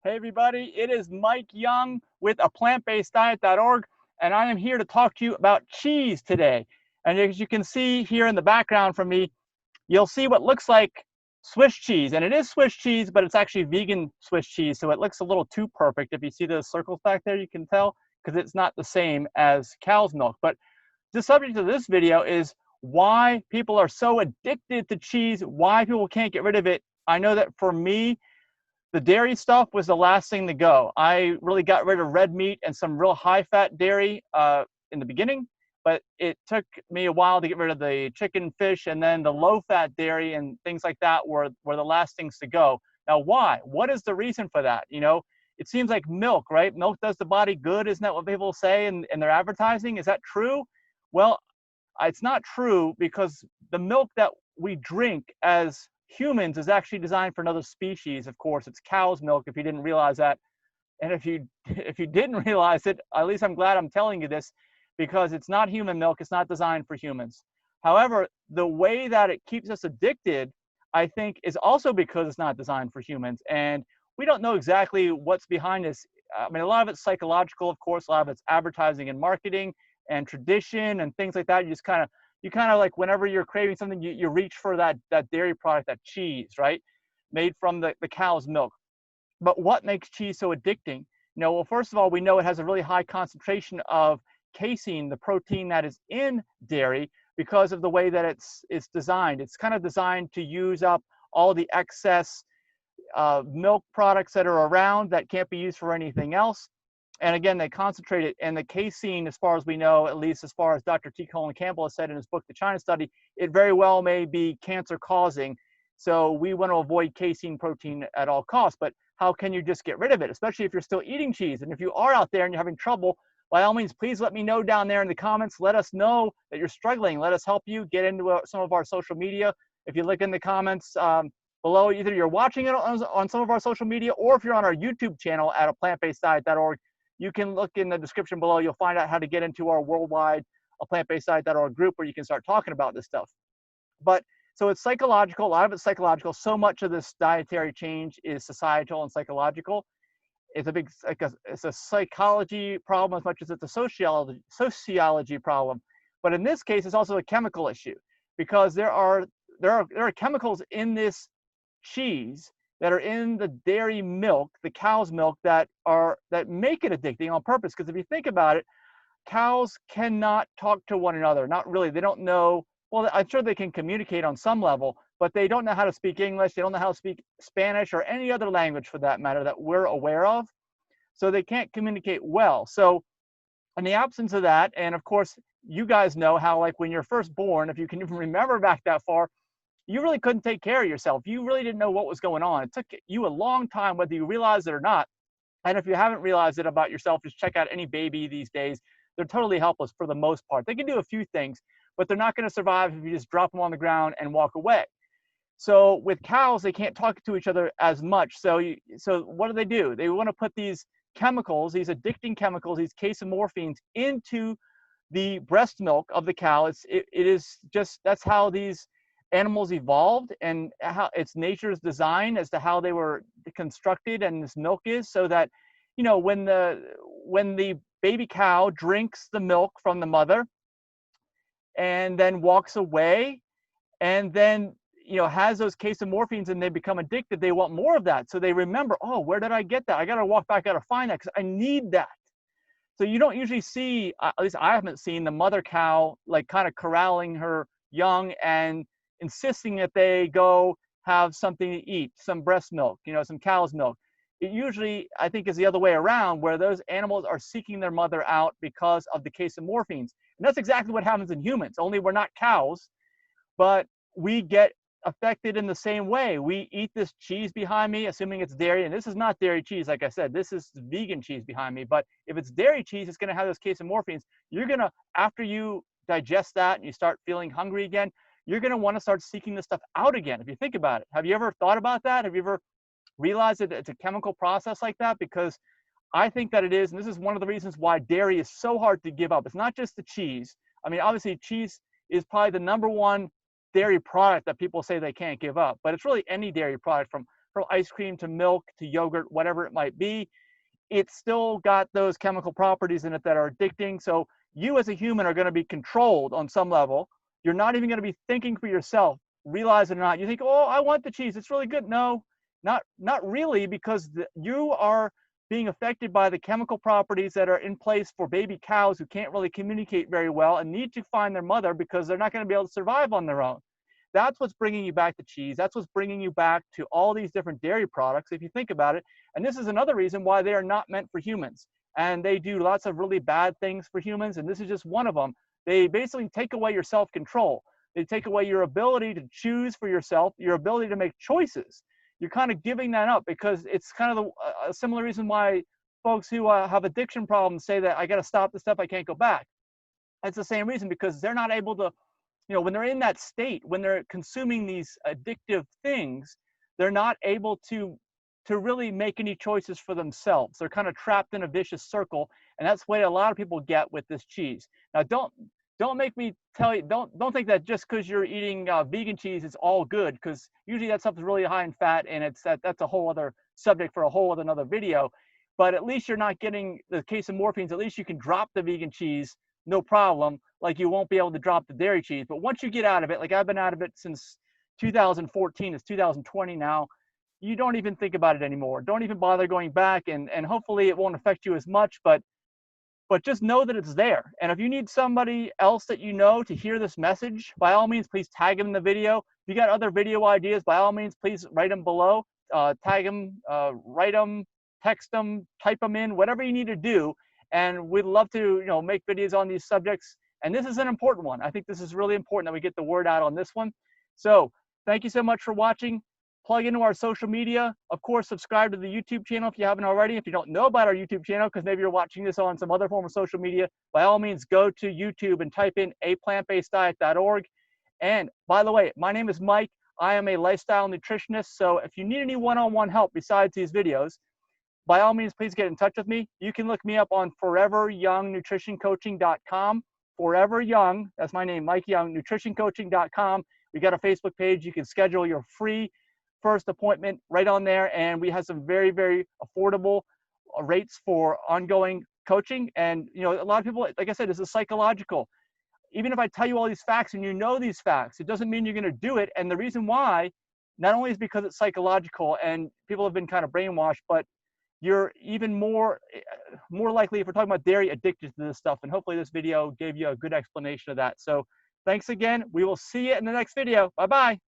Hey everybody, it is Mike Young with aPlantBasedDiet.org, and I am here to talk to you about cheese today. And as you can see here in the background from me, you'll see what looks like Swiss cheese, and it is Swiss cheese, but it's actually vegan Swiss cheese, so it looks a little too perfect. If you see those circles back there, you can tell, because it's not the same as cow's milk. But the subject of this video is why people are so addicted to cheese, why people can't get rid of it. I know that for me, the dairy stuff was the last thing to go. I really got rid of red meat and some real high-fat dairy in the beginning, but it took me a while to get rid of the chicken, fish, and then the low-fat dairy and things like that were the last things to go. Now, why? What is the reason for that? You know, it seems like milk, right? Milk does the body good. Isn't that what people say in their advertising? Is that true? Well, it's not true, because the milk that we drink as humans is actually designed for another species. Of course, it's cow's milk, if you didn't realize that. And if you didn't realize it, at least I'm glad I'm telling you this, because it's not human milk. It's not designed for humans. However, the way that it keeps us addicted, I think, is also because it's not designed for humans. And we don't know exactly what's behind this. I mean, a lot of it's psychological, of course. A lot of it's advertising and marketing and tradition and things like that. You kind of like, whenever you're craving something, you reach for that dairy product, that cheese, right? Made from the cow's milk. But what makes cheese so addicting? You know, well, first of all, we know it has a really high concentration of casein, the protein that is in dairy, because of the way that it's designed. It's kind of designed to use up all the excess milk products that are around that can't be used for anything else. And again, they concentrate it, and the casein, as far as we know, at least as far as Dr. T. Colin Campbell has said in his book, The China Study, it very well may be cancer causing. So we want to avoid casein protein at all costs. But how can you just get rid of it, especially if you're still eating cheese? And if you are out there and you're having trouble, by all means, please let me know down there in the comments. Let us know that you're struggling. Let us help you. Get into some of our social media. If you look in the comments below, either you're watching it on some of our social media, or if you're on our YouTube channel at aPlantBasedDiet.org, you can look in the description below. You'll find out how to get into our worldwide aPlantBasedDiet.org group, where you can start talking about this stuff. But so it's psychological. A lot of it's psychological. So much of this dietary change is societal and psychological. It's it's a psychology problem as much as it's a sociology problem. But in this case, it's also a chemical issue, because there are chemicals in this cheese that are in the dairy milk, the cow's milk, that make it addicting on purpose. Because if you think about it, cows cannot talk to one another. Not really. They don't know. Well, I'm sure they can communicate on some level, but they don't know how to speak English. They don't know how to speak Spanish, or any other language for that matter that we're aware of. So they can't communicate well. So in the absence of that, and of course, you guys know how, like, when you're first born, if you can even remember back that far, you really couldn't take care of yourself. You really didn't know what was going on. It took you a long time, whether you realized it or not. And if you haven't realized it about yourself, just check out any baby these days. They're totally helpless for the most part. They can do a few things, but they're not going to survive if you just drop them on the ground and walk away. So with cows, they can't talk to each other as much. So what do? They want to put these chemicals, these addicting chemicals, these casomorphins, into the breast milk of the cow. It is just, that's how these animals evolved, and how it's nature's design as to how they were constructed, and this milk is, so that, you know, when the baby cow drinks the milk from the mother and then walks away, and then, you know, has those casomorphins, and they become addicted, they want more of that. So they remember, oh, where did I get that? I got to walk back, I got to find that, because I need that. So you don't usually see, at least I haven't seen, the mother cow like kind of corralling her young and insisting that they go have something to eat, some breast milk, you know, some cow's milk. It usually, I think, is the other way around, where those animals are seeking their mother out because of the casomorphins. And that's exactly what happens in humans, only we're not cows, but we get affected in the same way. We eat this cheese behind me, assuming it's dairy, and this is not dairy cheese, like I said, this is vegan cheese behind me. But if it's dairy cheese, it's going to have those casomorphins. You're going to, after you digest that and you start feeling hungry again, you're going to want to start seeking this stuff out again. If you think about it, have you ever thought about that? Have you ever realized that it's a chemical process like that? Because I think that it is, and this is one of the reasons why dairy is so hard to give up. It's not just the cheese. I mean, obviously, cheese is probably the #1 dairy product that people say they can't give up, but it's really any dairy product, from from ice cream to milk to yogurt, whatever it might be, it's still got those chemical properties in it that are addicting. So you as a human are going to be controlled on some level. You're not even going to be thinking for yourself, realize it or not. You think, oh, I want the cheese, it's really good. No, not really, because you are being affected by the chemical properties that are in place for baby cows who can't really communicate very well and need to find their mother because they're not going to be able to survive on their own. That's what's bringing you back to cheese. That's what's bringing you back to all these different dairy products, if you think about it. And this is another reason why they are not meant for humans. And they do lots of really bad things for humans, and this is just one of them. They basically take away your self-control. They take away your ability to choose for yourself, your ability to make choices. You're kind of giving that up, because it's kind of a similar reason why folks who have addiction problems say that I got to stop this stuff, I can't go back. It's the same reason, because they're not able to, when they're in that state, when they're consuming these addictive things, they're not able to really make any choices for themselves. They're kind of trapped in a vicious circle, and that's what a lot of people get with this cheese. Now, don't make me tell you, don't think that just because you're eating vegan cheese, it's all good, because usually that stuff is really high in fat, and that's a whole other subject for a whole other another video. But at least you're not getting the case of morphines. At least you can drop the vegan cheese, no problem. Like you won't be able to drop the dairy cheese. But once you get out of it, like I've been out of it since 2014, it's 2020 now, you don't even think about it anymore. Don't even bother going back, and hopefully it won't affect you as much, but just know that it's there. And if you need somebody else that you know to hear this message, by all means, please tag them in the video. If you got other video ideas, by all means, please write them below. Tag them, write them, text them, type them in, whatever you need to do. And we'd love to, make videos on these subjects. And this is an important one. I think this is really important that we get the word out on this one. So thank you so much for watching. Plug into our social media. Of course, subscribe to the YouTube channel if you haven't already. If you don't know about our YouTube channel, because maybe you're watching this on some other form of social media, by all means, go to YouTube and type in aPlantBasedDiet.org. And by the way, my name is Mike. I am a lifestyle nutritionist. So if you need any one-on-one help besides these videos, by all means, please get in touch with me. You can look me up on foreveryoungnutritioncoaching.com. Forever Young, that's my name, Mike Young, nutritioncoaching.com. We got a Facebook page. You can schedule your free first appointment right on there, and we have some very, very affordable rates for ongoing coaching. And a lot of people, like I said, this is psychological. Even if I tell you all these facts and you know these facts, it doesn't mean you're going to do it. And the reason why, not only is because it's psychological and people have been kind of brainwashed, but you're even more likely, if we're talking about dairy, addicted to this stuff. And hopefully this video gave you a good explanation of that. So thanks again. We will see you in the next video. Bye-bye.